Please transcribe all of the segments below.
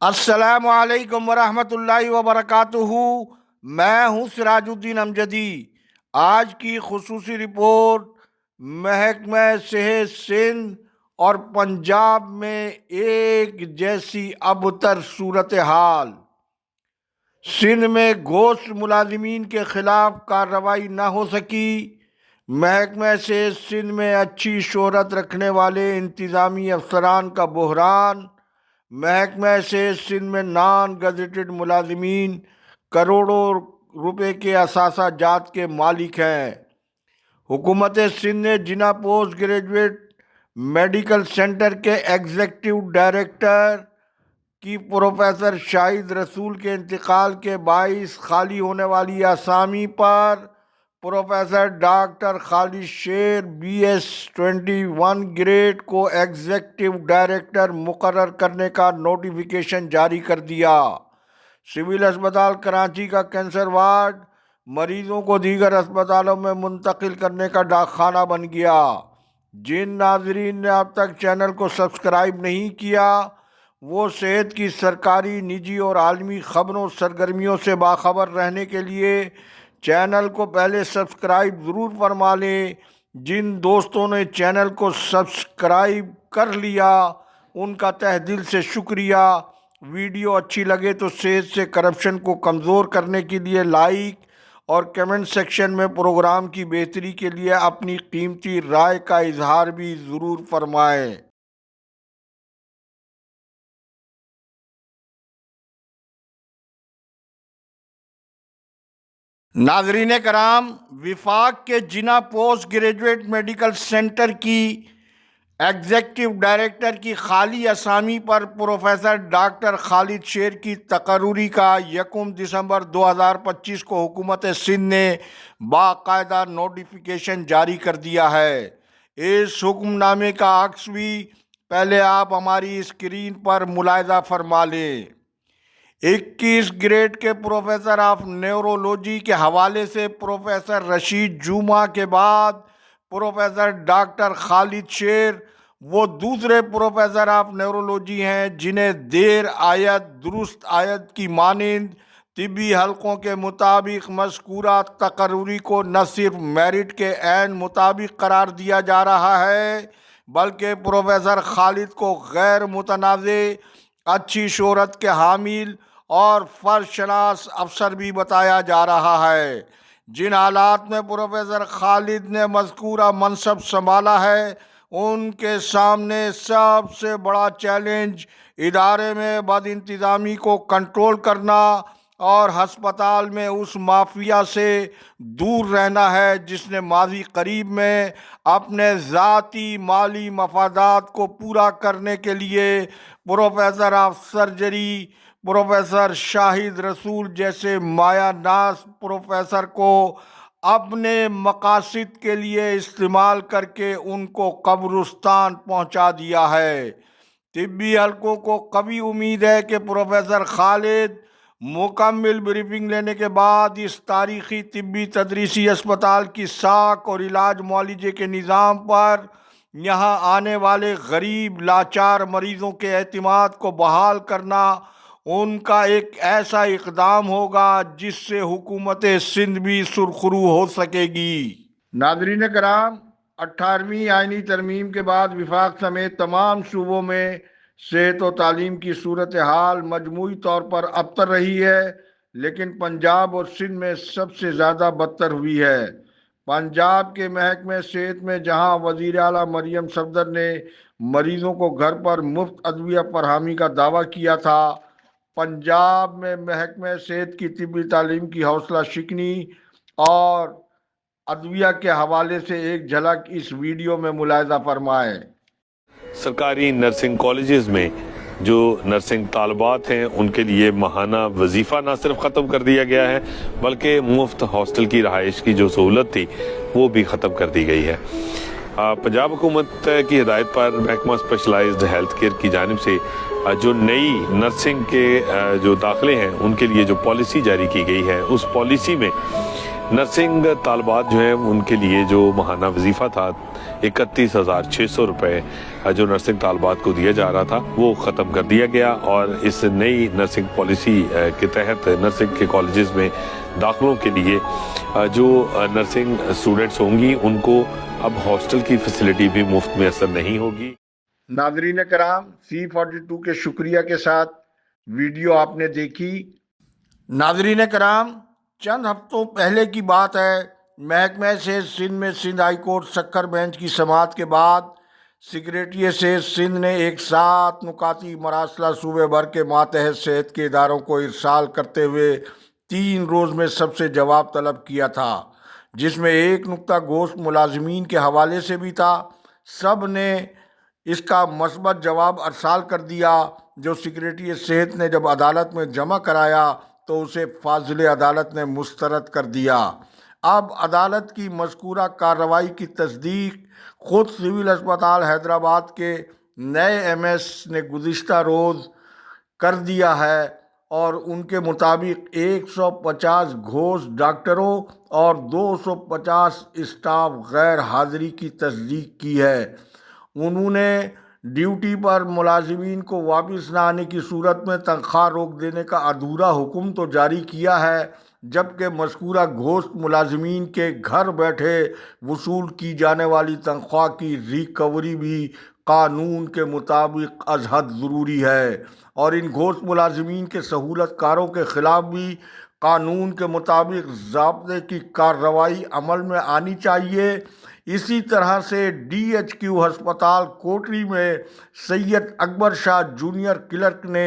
السلام علیکم ورحمۃ اللہ وبرکاتہ۔ میں ہوں سراج الدین امجدی۔ آج کی خصوصی رپورٹ محکمہ صحت سندھ اور پنجاب میں ایک جیسی ابتر صورتحال۔ سندھ میں گوشت ملازمین کے خلاف کارروائی نہ ہو سکی۔ محکمہ صحت سندھ میں اچھی شہرت رکھنے والے انتظامی افسران کا بحران۔ محکمہ صحت سندھ میں نان گزٹڈ ملازمین کروڑوں روپے کے اثاثہ جات کے مالک ہیں۔ حکومت سندھ نے جنا پوسٹ گریجویٹ میڈیکل سینٹر کے ایگزیکٹو ڈائریکٹر کی پروفیسر شاہد رسول کے انتقال کے باعث خالی ہونے والی اسامی پر پروفیسر ڈاکٹر خالد شیر BS 21 گریڈ کو ایگزیکٹو ڈائریکٹر مقرر کرنے کا نوٹیفیکیشن جاری کر دیا۔ سول اسپتال کراچی کا کینسر وارڈ مریضوں کو دیگر اسپتالوں میں منتقل کرنے کا ڈاک خانہ بن گیا۔ جن ناظرین نے اب تک چینل کو سبسکرائب نہیں کیا وہ صحت کی سرکاری، نجی اور عالمی خبروں سرگرمیوں سے باخبر رہنے کے لیے چینل کو پہلے سبسکرائب ضرور فرما لیں۔ جن دوستوں نے چینل کو سبسکرائب کر لیا ان کا تہ دل سے شکریہ۔ ویڈیو اچھی لگے تو صحت سے کرپشن کو کمزور کرنے کے لیے لائک اور کمنٹ سیکشن میں پروگرام کی بہتری کے لیے اپنی قیمتی رائے کا اظہار بھی ضرور فرمائیں۔ ناظرین کرام، وفاق کے جنا پوسٹ گریجویٹ میڈیکل سینٹر کی ایگزیکٹو ڈائریکٹر کی خالی اسامی پر پروفیسر ڈاکٹر خالد شیر کی تقرری کا 1 دسمبر 2025 کو حکومت سندھ نے باقاعدہ نوٹیفیکیشن جاری کر دیا ہے۔ اس حکم نامے کا عکس بھی پہلے آپ ہماری اسکرین پر ملاحظہ فرما لیں۔ 21 گریڈ کے پروفیسر آف نیورولوجی کے حوالے سے پروفیسر رشید جوما کے بعد پروفیسر ڈاکٹر خالد شیر وہ دوسرے پروفیسر آف نیورولوجی ہیں جنہیں دیر آید درست آید کی مانند طبی حلقوں کے مطابق مذکورہ تقرری کو نہ صرف میرٹ کے عین مطابق قرار دیا جا رہا ہے بلکہ پروفیسر خالد کو غیر متنازع، اچھی شہرت کے حامل اور فرض شناس افسر بھی بتایا جا رہا ہے۔ جن حالات میں پروفیسر خالد نے مذکورہ منصب سنبھالا ہے ان کے سامنے سب سے بڑا چیلنج ادارے میں بد انتظامی کو کنٹرول کرنا اور ہسپتال میں اس مافیا سے دور رہنا ہے جس نے ماضی قریب میں اپنے ذاتی مالی مفادات کو پورا کرنے کے لیے پروفیسر آف سرجری پروفیسر شاہد رسول جیسے مایہ ناز پروفیسر کو اپنے مقاصد کے لیے استعمال کر کے ان کو قبرستان پہنچا دیا ہے۔ طبی حلقوں کو قوی امید ہے کہ پروفیسر خالد مکمل بریفنگ لینے کے بعد اس تاریخی طبی تدریسی اسپتال کی ساکھ اور علاج معالجے کے نظام پر یہاں آنے والے غریب لاچار مریضوں کے اعتماد کو بحال کرنا ان کا ایک ایسا اقدام ہوگا جس سے حکومت سندھ بھی سرخرو ہو سکے گی۔ ناظرین کرام، 18ویں آئینی ترمیم کے بعد وفاق سمیت تمام صوبوں میں صحت و تعلیم کی صورتحال مجموعی طور پر ابتر رہی ہے، لیکن پنجاب اور سندھ میں سب سے زیادہ بدتر ہوئی ہے۔ پنجاب کے محکمہ صحت میں جہاں وزیر اعلیٰ مریم صفدر نے مریضوں کو گھر پر مفت ادویہ فراہمی کا دعویٰ کیا تھا، پنجاب میں محکمہ صحت کی طبی تعلیم کی حوصلہ شکنی اور ادویہ کے حوالے سے ایک جھلک اس ویڈیو میں ملاحظہ فرمائیں۔ سرکاری نرسنگ کالجز میں جو نرسنگ طالبات ہیں ان کے لیے ماہانہ وظیفہ نہ صرف ختم کر دیا گیا ہے بلکہ مفت ہاسٹل کی رہائش کی جو سہولت تھی وہ بھی ختم کر دی گئی ہے۔ پنجاب حکومت کی ہدایت پر محکمہ اسپیشلائزڈ ہیلتھ کیئر کی جانب سے جو نئی نرسنگ کے جو داخلے ہیں ان کے لیے جو پالیسی جاری کی گئی ہے اس پالیسی میں نرسنگ طالبات جو ہیں ان کے لیے جو ماہانہ وظیفہ تھا 31,600 روپے جو نرسنگ طالبات کو دیا جا رہا تھا وہ ختم کر دیا گیا، اور اس نئی نرسنگ پالیسی کے تحت نرسنگ کے کالجز میں داخلوں کے لیے جو نرسنگ اسٹوڈنٹس ہوں گی ان کو اب ہاسٹل کی فیسلٹی بھی مفت میسر نہیں ہوگی۔ ناظرین کرام، C42 کے شکریہ کے ساتھ ویڈیو آپ نے دیکھی۔ ناظرین کرام، چند ہفتوں پہلے کی بات ہے، محکمہ صحت سندھ میں Sindh high court Sukkur bench کی سماعت کے بعد سیکریٹریٹ صحت سندھ نے ایک 7 نکاتی مراسلہ صوبے بھر کے ماتحت صحت کے اداروں کو ارسال کرتے ہوئے 3 روز میں سب سے جواب طلب کیا تھا، جس میں ایک نکتہ گوشت ملازمین کے حوالے سے بھی تھا۔ سب نے اس کا مثبت جواب ارسال کر دیا، جو سیکریٹریٹ صحت نے جب عدالت میں جمع کرایا تو اسے فاضل عدالت نے مسترد کر دیا۔ اب عدالت کی مذکورہ کارروائی کی تصدیق خود سول اسپتال حیدرآباد کے نئے MS نے گزشتہ روز کر دیا ہے، اور ان کے مطابق 150 گھوست ڈاکٹروں اور 250 اسٹاف غیر حاضری کی تصدیق کی ہے۔ انہوں نے ڈیوٹی پر ملازمین کو واپس نہ آنے کی صورت میں تنخواہ روک دینے کا ادھورا حکم تو جاری کیا ہے، جبکہ مذکورہ گھوست ملازمین کے گھر بیٹھے وصول کی جانے والی تنخواہ کی ریکوری بھی قانون کے مطابق از حد ضروری ہے، اور ان گھوست ملازمین کے سہولت کاروں کے خلاف بھی قانون کے مطابق ضابطے کی کارروائی عمل میں آنی چاہیے۔ اسی طرح سے DHQ ہسپتال کوٹری میں سید اکبر شاہ جونیئر کلرک نے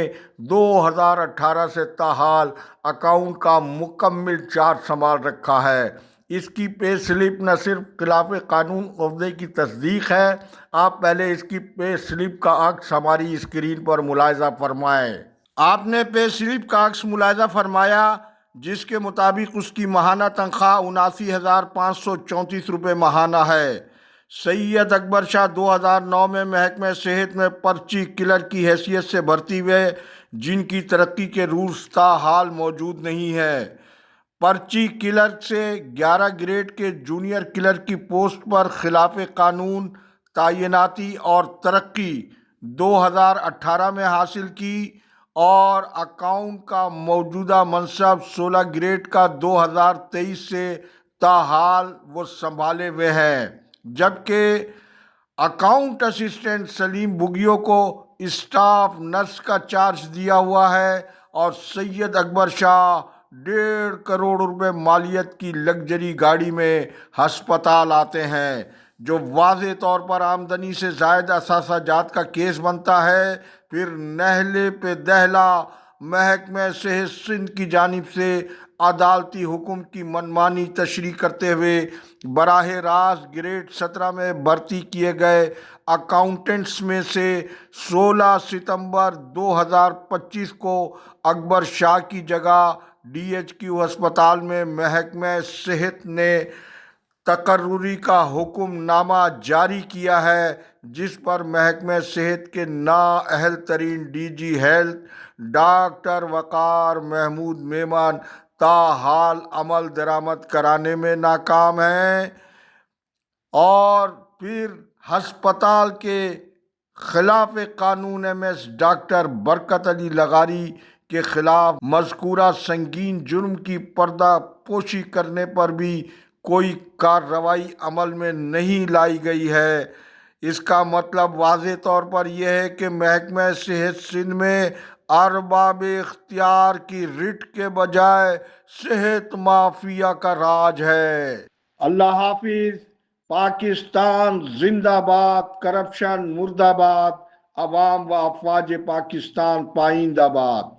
2018 سے تاحال اکاؤنٹ کا مکمل چارج سنبھال رکھا ہے۔ اس کی پے سلپ نہ صرف خلاف قانون عہدے کی تصدیق ہے، آپ پہلے اس کی پے سلپ کا عکس ہماری اسکرین پر ملاحظہ فرمائیں۔ آپ نے پے سلپ کا عکس ملاحظہ فرمایا، جس کے مطابق اس کی ماہانہ تنخواہ 79,534 روپے ماہانہ ہے۔ سید اکبر شاہ 2009 میں محکمہ صحت میں پرچی کلر کی حیثیت سے بھرتی ہوئے، جن کی ترقی کے رولز تاحال موجود نہیں ہے۔ پرچی کلرک سے 11 گریڈ کے جونیئر کلرک کی پوسٹ پر خلاف قانون تعیناتی اور ترقی 2018 میں حاصل کی، اور اکاؤنٹ کا موجودہ منصب 16 گریڈ کا 2023 سے تاحال وہ سنبھالے ہوئے ہیں، جبکہ اکاؤنٹ اسسٹنٹ سلیم بگیوں کو اسٹاف نرس کا چارج دیا ہوا ہے، اور سید اکبر شاہ 1.5 کروڑ روپے مالیت کی لگژری گاڑی میں ہسپتال آتے ہیں، جو واضح طور پر آمدنی سے زائد اثاثہ جات کا کیس بنتا ہے۔ پھر نہلے پہ دہلا محکمہ صحت سندھ کی جانب سے عدالتی حکم کی منمانی تشریح کرتے ہوئے براہ راست گریڈ 17 میں بھرتی کیے گئے اکاؤنٹنٹس میں سے 16 ستمبر 2025 کو اکبر شاہ کی جگہ DHQ ہسپتال میں محکمہ صحت نے تقرری کا حکم نامہ جاری کیا ہے، جس پر محکمہ صحت کے نااہل ترین DG ہیلتھ ڈاکٹر وقار محمود میمن تاحال عمل درآمد کرانے میں ناکام ہیں، اور پھر ہسپتال کے خلاف قانون MS ڈاکٹر برکت علی لغاری کے خلاف مذکورہ سنگین جرم کی پردہ پوشی کرنے پر بھی کوئی کارروائی عمل میں نہیں لائی گئی ہے۔ اس کا مطلب واضح طور پر یہ ہے کہ محکمہ صحت سندھ میں ارباب اختیار کی رٹ کے بجائے صحت مافیا کا راج ہے۔ اللہ حافظ۔ پاکستان زندہ باد، کرپشن مردہ باد، عوام و افواج پاکستان پائندہ باد۔